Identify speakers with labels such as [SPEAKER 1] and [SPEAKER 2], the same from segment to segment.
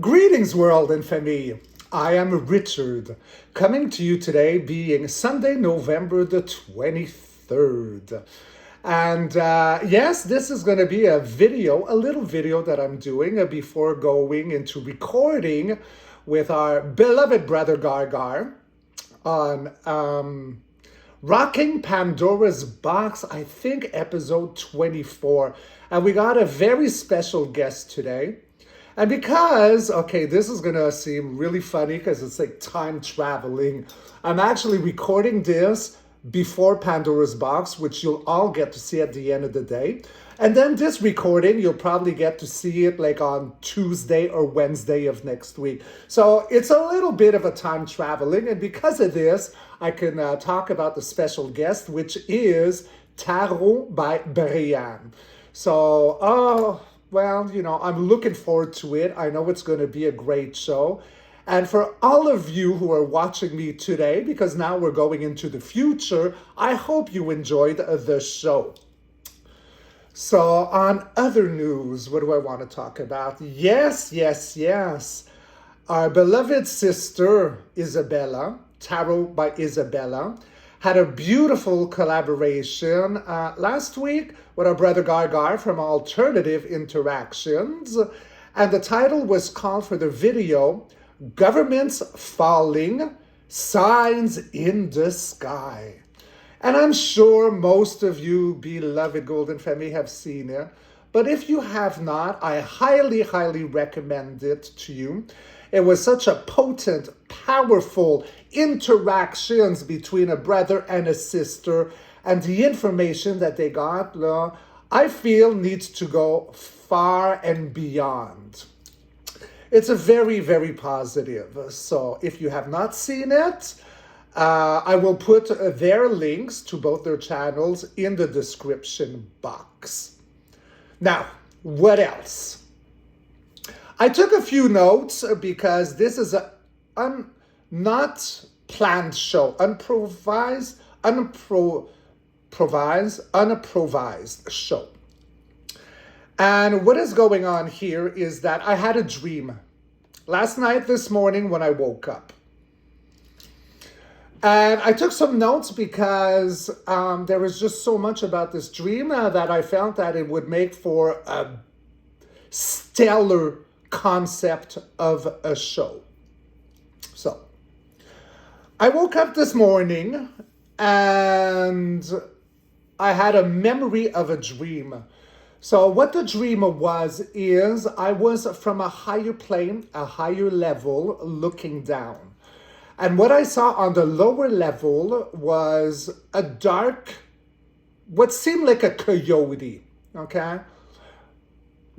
[SPEAKER 1] Greetings, world and family. I am Richard, coming to you today being Sunday, November the 23rd. And yes, this is going to be a little video that I'm doing before going into recording with our beloved brother Gargar on Rocking Pandora's Box, I think episode 24. And we got a very special guest today. And because, this is going to seem really funny because it's like time traveling. I'm actually recording this before Pandora's Box, which you'll all get to see at the end of the day. And then this recording, you'll probably get to see it like on Tuesday or Wednesday of next week. So it's a little bit of a time traveling. And because of this, I can talk about the special guest, which is Tarot by Brian. So, well, I'm looking forward to it. I know it's going to be a great show. And for all of you who are watching me today, because now we're going into the future, I hope you enjoyed the show. So on other news, what do I want to talk about? Yes. Our beloved sister, Izabela, Tarot by Izabela, had a beautiful collaboration last week with our brother Gargar from Alternative Interactions. And the title was called for the video, Governments Falling, Signs in the Sky. And I'm sure most of you, beloved Golden Family, have seen it. But if you have not, I highly, highly recommend it to you. It was such a potent, powerful interactions between a brother and a sister, and the information that they got, I feel, needs to go far and beyond. It's a very, very positive. So if you have not seen it, I will put their links to both their channels in the description box. Now, what else? I took a few notes because this is a not planned show, unimprovised show. And what is going on here is that I had a dream last night, this morning when I woke up. And I took some notes because there was just so much about this dream that I felt that it would make for a stellar concept of a show. So, I woke up this morning and I had a memory of a dream. So what the dream was is I was from a higher plane, a higher level, looking down. And what I saw on the lower level was a dark, what seemed like a coyote, okay?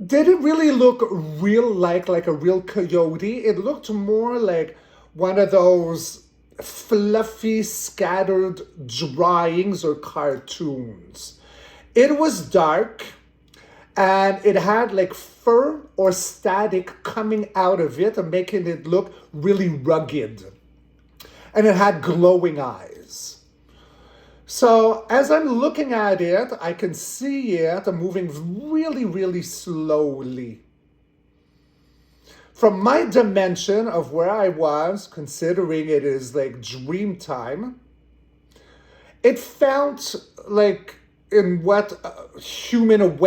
[SPEAKER 1] Didn't really look real like a real coyote. It looked more like one of those fluffy, scattered drawings or cartoons. It was dark, and it had like fur or static coming out of it and making it look really rugged. And it had glowing eyes. So as I'm looking at it, I can see it moving really, really slowly. From my dimension of where I was, considering it is like dream time, it felt like in what human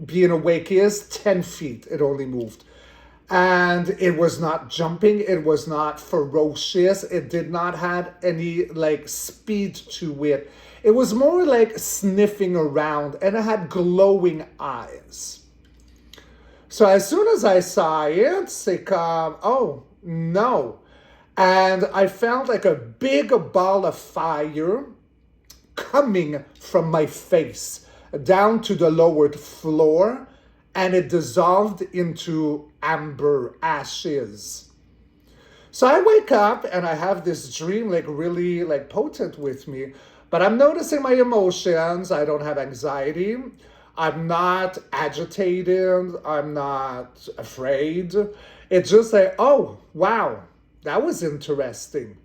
[SPEAKER 1] being awake is, 10 feet it only moved. And it was not jumping, it was not ferocious, it did not have any like speed to it. It was more like sniffing around, and it had glowing eyes. So as soon as I saw it, it's like, oh no. And I felt like a big ball of fire coming from my face down to the lowered floor, and it dissolved into amber ashes. So I wake up and I have this dream like really like potent with me, but I'm noticing my emotions. I don't have anxiety. I'm not agitated. I'm not afraid. It's just like, oh, wow, that was interesting.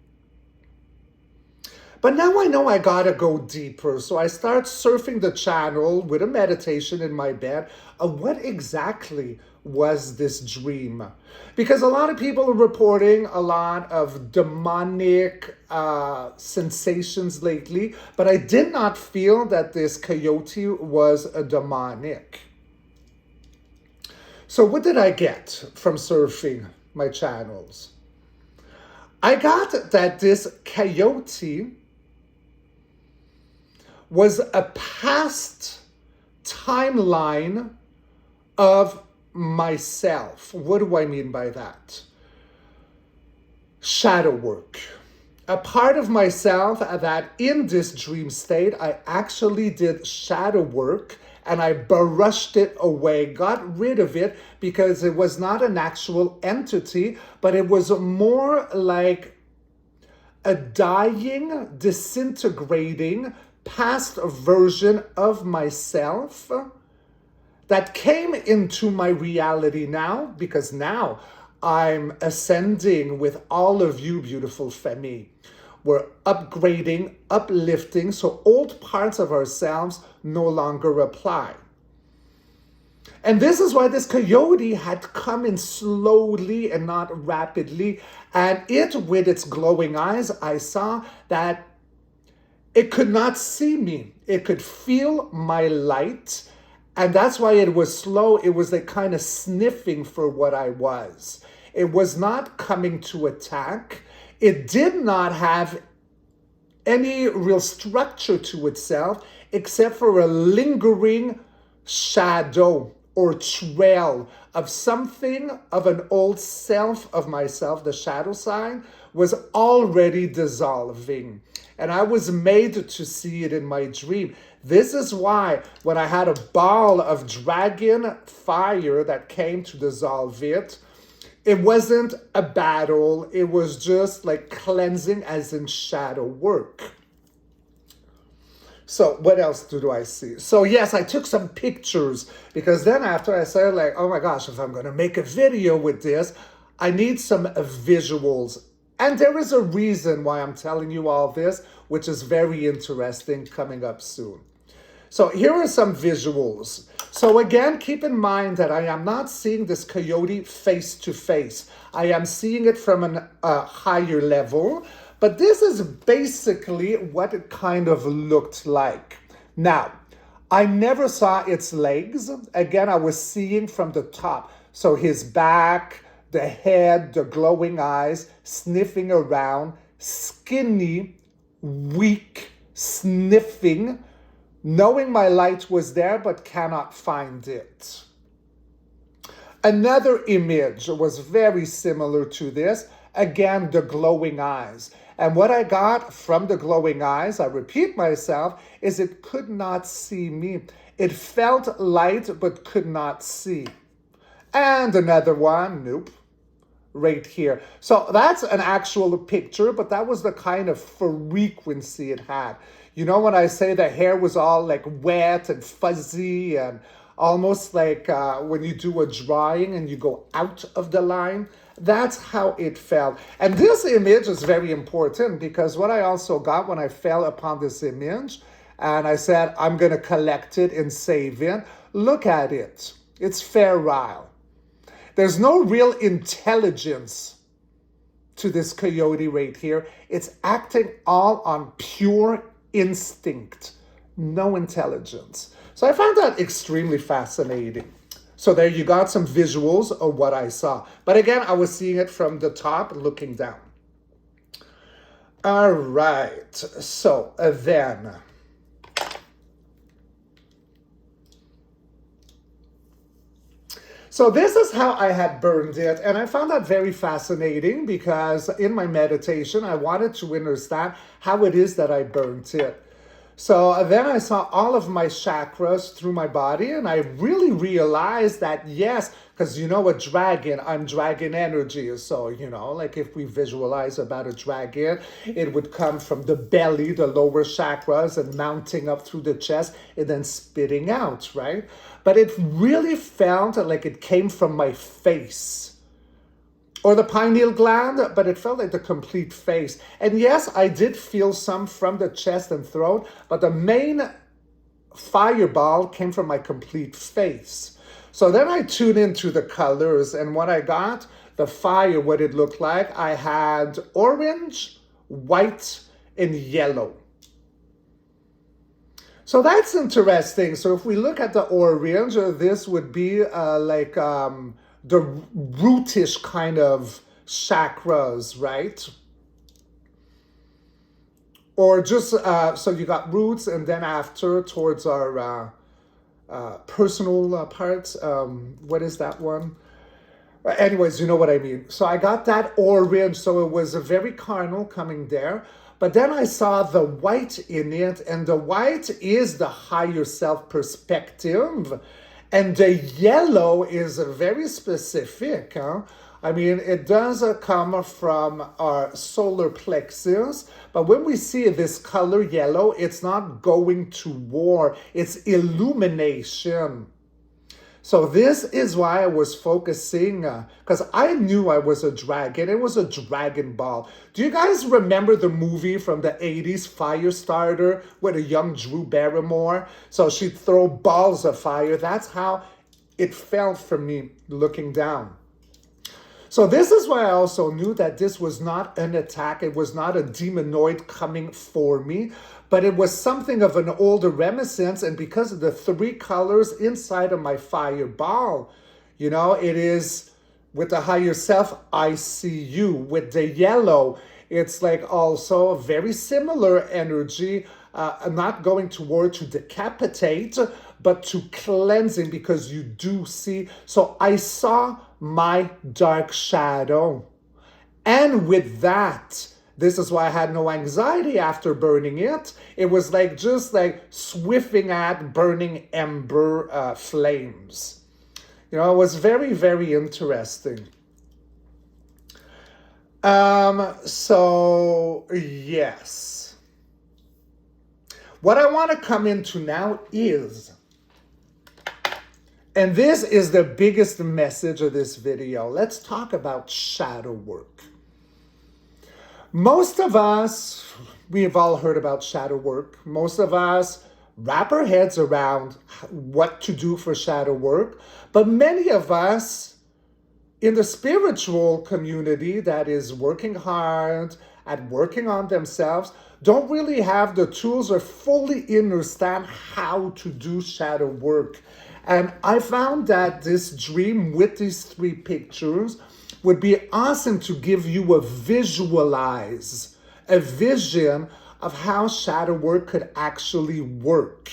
[SPEAKER 1] But now I know I gotta go deeper. So I start surfing the channel with a meditation in my bed of what exactly was this dream. Because a lot of people are reporting a lot of demonic sensations lately, but I did not feel that this coyote was a demonic. So what did I get from surfing my channels? I got that this coyote was a past timeline of myself. What do I mean by that? Shadow work. A part of myself that in this dream state, I actually did shadow work and I brushed it away, got rid of it because it was not an actual entity, but it was more like a dying, disintegrating past version of myself that came into my reality now, because now I'm ascending with all of you, beautiful family. We're upgrading, uplifting, so old parts of ourselves no longer apply. And this is why this coyote had come in slowly and not rapidly. And it, with its glowing eyes, I saw that it could not see me. It could feel my light. And that's why it was slow. It was like kind of sniffing for what I was. It was not coming to attack. It did not have any real structure to itself except for a lingering shadow or trail of something of an old self of myself. The shadow sign was already dissolving. And I was made to see it in my dream. This is why when I had a ball of dragon fire that came to dissolve it, it wasn't a battle. It was just like cleansing as in shadow work. So what else do I see? So yes, I took some pictures because then after I said like, oh my gosh, if I'm going to make a video with this, I need some visuals. And there is a reason why I'm telling you all this, which is very interesting, coming up soon. So here are some visuals. So again, keep in mind that I am not seeing this coyote face to face. I am seeing it from a higher level. But this is basically what it kind of looked like. Now, I never saw its legs. Again, I was seeing from the top. So his back, the head, the glowing eyes, sniffing around, skinny, weak, sniffing, knowing my light was there but cannot find it. Another image was very similar to this. Again, the glowing eyes. And what I got from the glowing eyes, I repeat myself, is it could not see me. It felt light but could not see. And another one, nope, right here. So that's an actual picture, but that was the kind of frequency it had. You know, when I say the hair was all like wet and fuzzy and almost like when you do a drawing and you go out of the line, that's how it felt. And this image is very important because what I also got when I fell upon this image and I said, I'm going to collect it and save it. Look at it. It's feral. There's no real intelligence to this coyote right here. It's acting all on pure instinct, no intelligence. So I found that extremely fascinating. So there you got some visuals of what I saw. But again, I was seeing it from the top, looking down. All right. So then. So this is how I had burned it. And I found that very fascinating because in my meditation, I wanted to understand how it is that I burnt it. So then I saw all of my chakras through my body and I really realized that yes, because you know a dragon, I'm dragon energy. So, you know, like if we visualize about a dragon, it would come from the belly, the lower chakras and mounting up through the chest and then spitting out, right? But it really felt like it came from my face. Or the pineal gland, but it felt like the complete face. And yes, I did feel some from the chest and throat, but the main fireball came from my complete face. So then I tuned into the colors, and when I got the fire, what it looked like, I had orange, white, and yellow. So that's interesting. So if we look at the orange, this would be like the rootish kind of chakras, right? Or just, so you got roots, and then after, towards our personal parts, what is that one? Anyways, you know what I mean. So I got that orange, so it was a very carnal coming there. But then I saw the white in it, and the white is the higher self perspective. And the yellow is very specific. Huh? I mean, it does come from our solar plexus, but when we see this color yellow, it's not going to war, it's illumination. So this is why I was focusing, because I knew I was a dragon. It was a Dragon Ball. Do you guys remember the movie from the 80s, Firestarter, with a young Drew Barrymore? So she'd throw balls of fire. That's how it felt for me looking down. So this is why I also knew that this was not an attack. It was not a demonoid coming for me, but it was something of an older reminiscence. And because of the three colors inside of my fireball, you know, it is with the higher self, I see you. With the yellow, it's like also a very similar energy, not going to war to decapitate, but to cleansing, because you do see. So I saw my dark shadow. And with that, this is why I had no anxiety after burning it. It was like just like swiffing at burning ember flames. You know, it was very, very interesting. So yes. What I want to come into now is, and this is the biggest message of this video, let's talk about shadow work. Most of us, we have all heard about shadow work. Most of us wrap our heads around what to do for shadow work. But many of us in the spiritual community that is working hard at working on themselves don't really have the tools or fully understand how to do shadow work. And I found that this dream with these three pictures would be awesome to give you a visualize, a vision of how shadow work could actually work.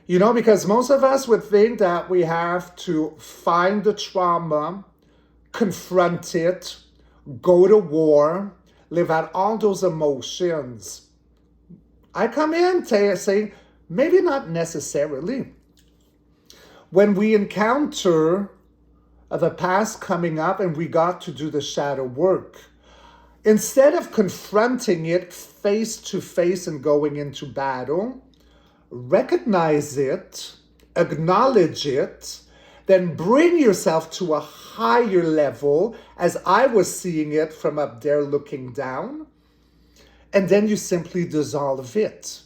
[SPEAKER 1] You know, because most of us would think that we have to find the trauma, confront it, go to war, live out all those emotions. I come in saying, maybe not necessarily. When we encounter the past coming up and we got to do the shadow work, instead of confronting it face to face and going into battle, recognize it, acknowledge it, then bring yourself to a higher level, as I was seeing it from up there looking down, and then you simply dissolve it.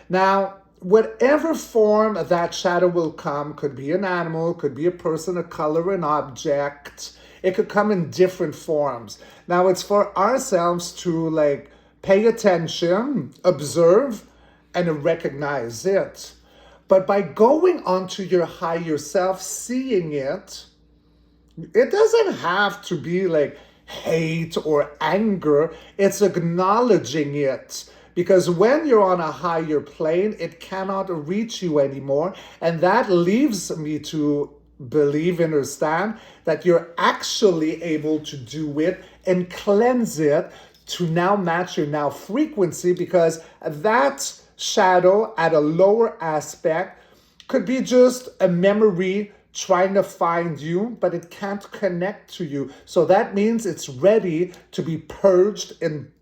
[SPEAKER 1] Now, whatever form that shadow will come, could be an animal, could be a person, a color, an object. It could come in different forms. Now, it's for ourselves to like pay attention, observe, and recognize it. But by going onto your higher self, seeing it, it doesn't have to be like hate or anger. It's acknowledging it. Because when you're on a higher plane, it cannot reach you anymore. And that leaves me to believe, understand that you're actually able to do it and cleanse it to now match your now frequency, because that shadow at a lower aspect could be just a memory trying to find you, but it can't connect to you. So that means it's ready to be purged and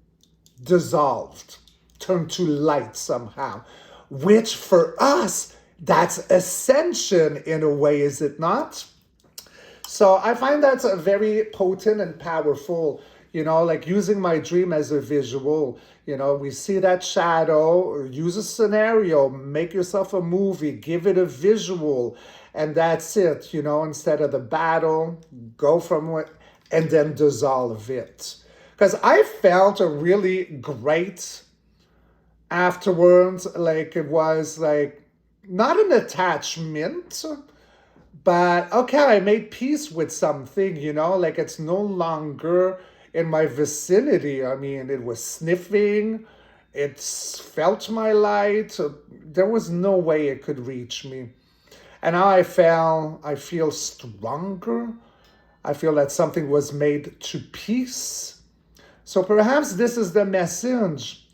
[SPEAKER 1] dissolved, turned to light somehow, which for us, that's ascension in a way, is it not? So I find that's a very potent and powerful, you know, like using my dream as a visual. You know, we see that shadow, use a scenario, make yourself a movie, give it a visual, and that's it, instead of the battle, go from it and then dissolve it. Because I felt a really great afterwards, like it was like not an attachment, but okay, I made peace with something, like it's no longer in my vicinity. I mean, it was sniffing, it felt my light. There was no way it could reach me. And now I feel stronger. I feel that something was made to peace. So perhaps this is the message.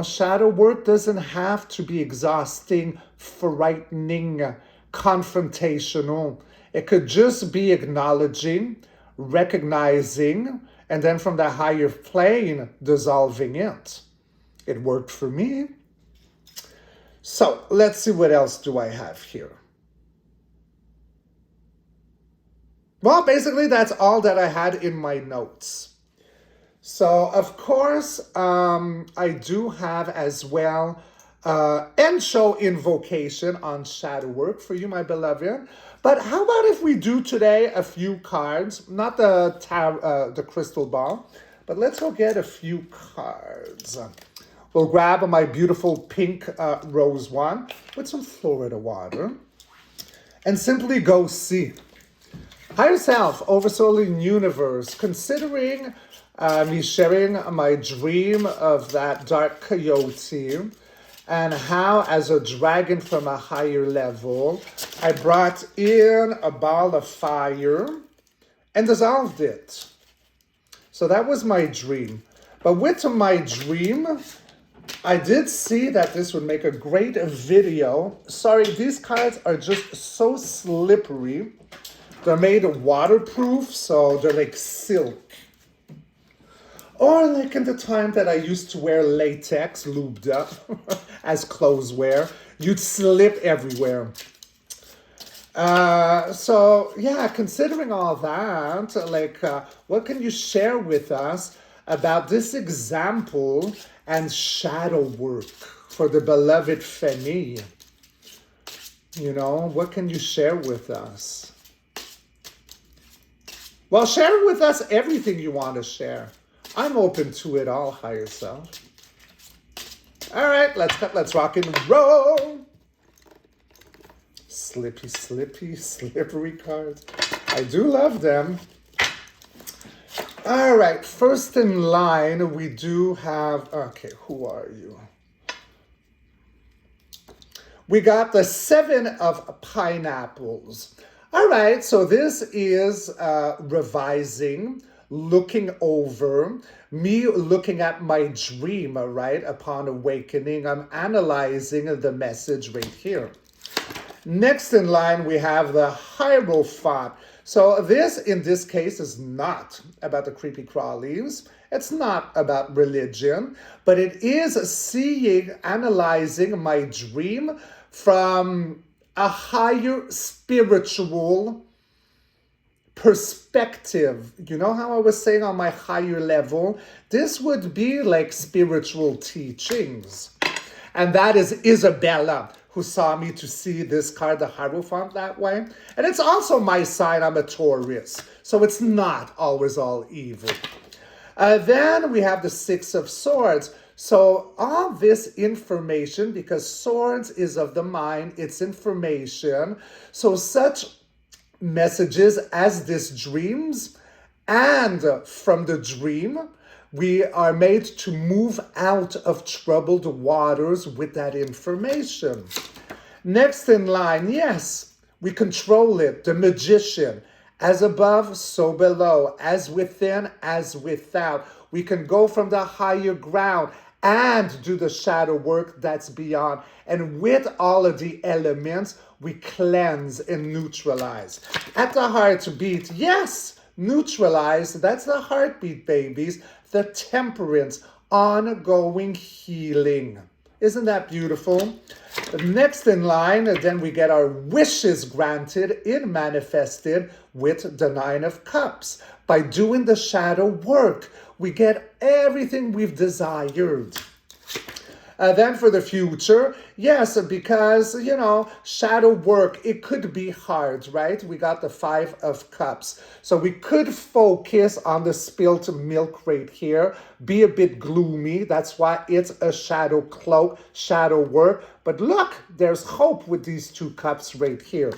[SPEAKER 1] Shadow work doesn't have to be exhausting, frightening, confrontational. It could just be acknowledging, recognizing, and then from the higher plane, dissolving it. It worked for me. So let's see, what else do I have here? Well, basically that's all that I had in my notes. So, of course, I do have as well end show invocation on shadow work for you, my beloved. But how about if we do today a few cards, not the crystal ball, but let's go get a few cards. We'll grab my beautiful pink rose one with some Florida water and simply go see. Higher self, oversoul in universe, considering me sharing my dream of that dark coyote and how, as a dragon from a higher level, I brought in a ball of fire and dissolved it. So that was my dream. But with my dream, I did see that this would make a great video. Sorry, these cards are just so slippery. They're made waterproof, so they're like silk. Or like in the time that I used to wear latex lubed up as clothes wear, you'd slip everywhere. So yeah, considering all that, like what can you share with us about this example and shadow work for the beloved Femi? What can you share with us? Well, share with us everything you want to share. I'm open to it all, higher self. All right, let's rock and roll. Slippy, slippery cards. I do love them. All right, first in line, we do have, okay, who are you? We got the 7 of pineapples. All right, so this is revising, looking over, me looking at my dream, right, upon awakening. I'm analyzing the message right here. Next in line, we have the Hierophant. So this, in this case, is not about the creepy crawlies. It's not about religion, but it is seeing, analyzing my dream from a higher spiritual perspective. You know how I was saying on my higher level? This would be like spiritual teachings. And that is Izabela, who saw me to see this card, the Hierophant, that way. And it's also my sign, I'm a Taurus. So it's not always all evil. Then we have the 6 of Swords. So all this information, because swords is of the mind, it's information. So such messages as this dreams, and from the dream, we are made to move out of troubled waters with that information. Next in line, yes, we control it, the Magician. As above, so below, as within, as without. We can go from the higher ground and do the shadow work that's beyond. And with all of the elements, we cleanse and neutralize. At the heartbeat, yes, neutralize, that's the heartbeat, babies. The temperance, ongoing healing. Isn't that beautiful? Next in line, then we get our wishes granted in manifested with the 9 of Cups. By doing the shadow work, we get everything we've desired. Then for the future, yes, because, shadow work, it could be hard, right? We got the Five of Cups. So we could focus on the spilt milk right here, be a bit gloomy. That's why it's a shadow cloak, shadow work. But look, there's hope with these two cups right here.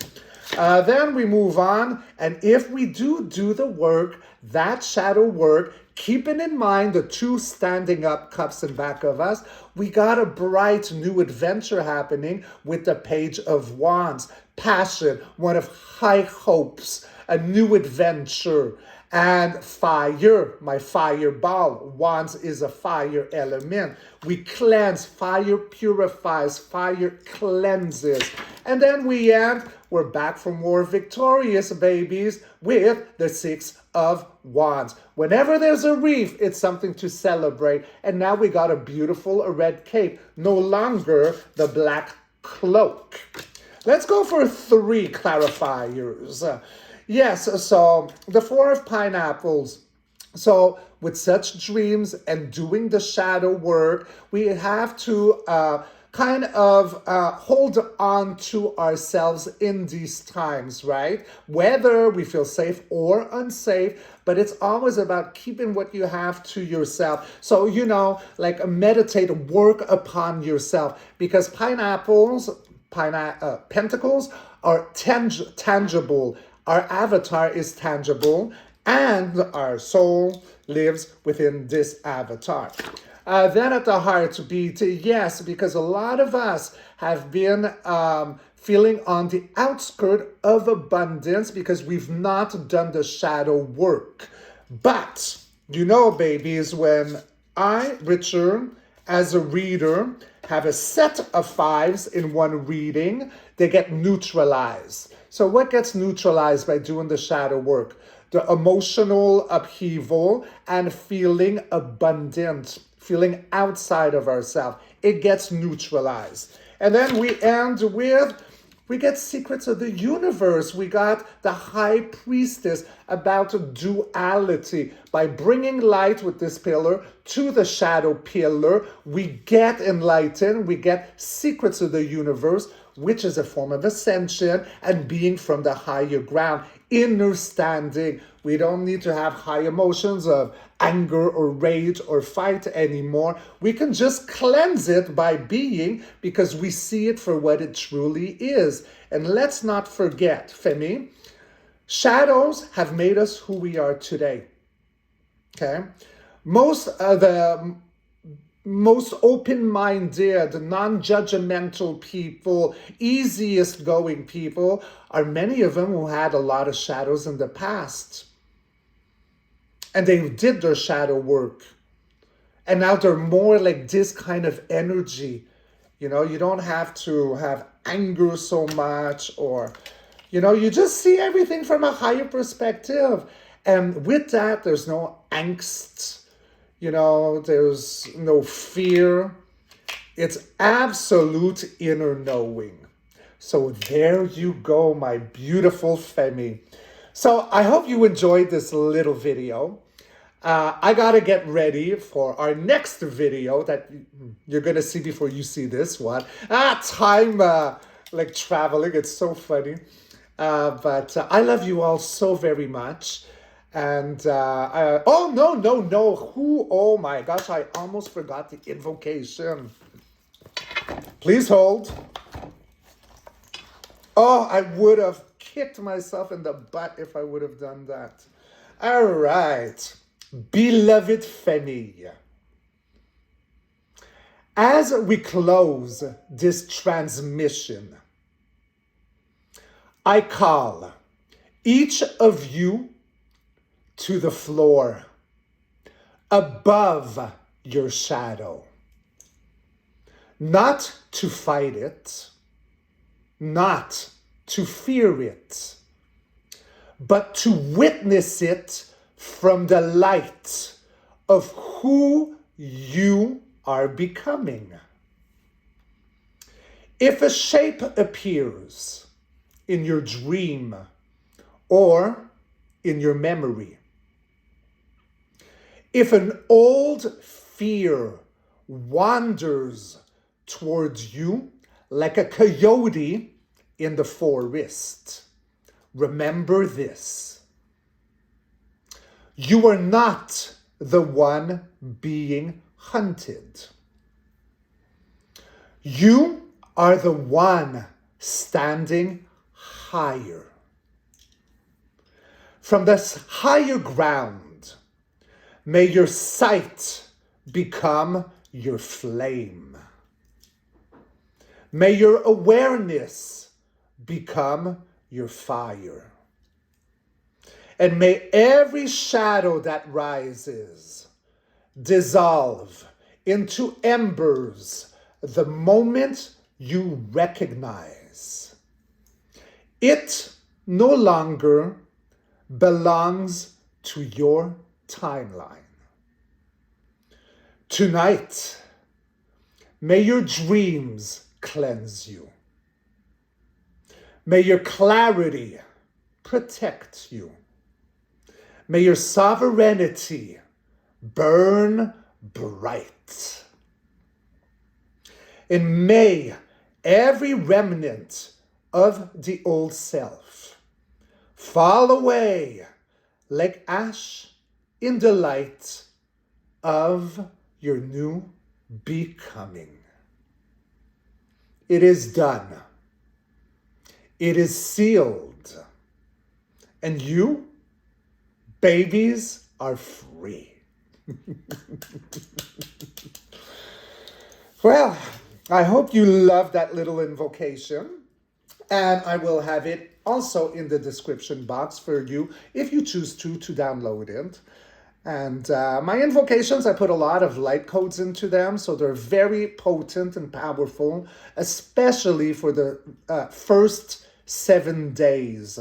[SPEAKER 1] Then we move on, and if we do the work, that shadow work, keeping in mind the two standing up cups in back of us, we got a bright new adventure happening with the Page of Wands. Passion, one of high hopes, a new adventure. And fire, my fireball. Wands is a fire element. We cleanse. Fire purifies. Fire cleanses. And then we end. We're back for more victorious, babies, with the Six of Wands. Whenever there's a reef, it's something to celebrate. And now we got a beautiful red cape. No longer the black cloak. Let's go for 3 clarifiers. Yes, so the Four of Pineapples. So with such dreams and doing the shadow work, we have to hold on to ourselves in these times, right? Whether we feel safe or unsafe, but it's always about keeping what you have to yourself. So, meditate, work upon yourself, because pentacles are tangible. Our avatar is tangible, and our soul lives within this avatar. Then at the heartbeat, yes, because a lot of us have been feeling on the outskirt of abundance because we've not done the shadow work. But, babies, when I, Richard, as a reader, have a set of 5s in one reading, they get neutralized. So what gets neutralized by doing the shadow work? The emotional upheaval and feeling abundant, feeling outside of ourselves. It gets neutralized. And then we end with, we get secrets of the universe. We got the High Priestess about duality. By bringing light with this pillar to the shadow pillar, we get enlightened. We get secrets of the universe, which is a form of ascension and being from the higher ground, inner standing. We don't need to have high emotions of anger or rage or fight anymore. We can just cleanse it by being, because we see it for what it truly is. And let's not forget, Femi, shadows have made us who we are today. Okay? Most open-minded, non-judgmental people, easiest going people, are many of them who had a lot of shadows in the past. And they did their shadow work. And now they're more like this kind of energy. You don't have to have anger so much, or, you just see everything from a higher perspective. And with that, there's no angst. There's no fear. It's absolute inner knowing. So there you go, my beautiful Femi. So I hope you enjoyed this little video. I gotta get ready for our next video that you're gonna see before you see this one. Time like traveling, it's so funny. But I love you all so very much. And, oh my gosh, I almost forgot the invocation. Please hold. Oh, I would have kicked myself in the butt if I would have done that. All right. Beloved Femi, as we close this transmission, I call each of you to the floor, above your shadow. Not to fight it, not to fear it, but to witness it from the light of who you are becoming. If a shape appears in your dream or in your memory, if an old fear wanders towards you like a coyote in the forest. Remember this. You are not the one being hunted. You are the one standing higher. From this higher ground, may your sight become your flame. May your awareness become your fire. And may every shadow that rises dissolve into embers the moment you recognize it no longer belongs to your timeline. Tonight, may your dreams cleanse you. May your clarity protect you. May your sovereignty burn bright. And may every remnant of the old self fall away like ash in the light of your new becoming. It is done. It is sealed. And you, babies, are free. Well, I hope you love that little invocation. And I will have it also in the description box for you if you choose to download it. And my invocations, I put a lot of light codes into them, so they're very potent and powerful, especially for the first 7 days.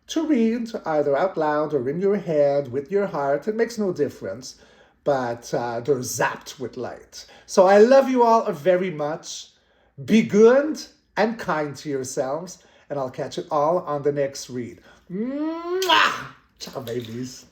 [SPEAKER 1] To read either out loud or in your head with your heart, it makes no difference, but they're zapped with light. So I love you all very much. Be good and kind to yourselves, and I'll catch it all on the next read. Mwah! Ciao, babies.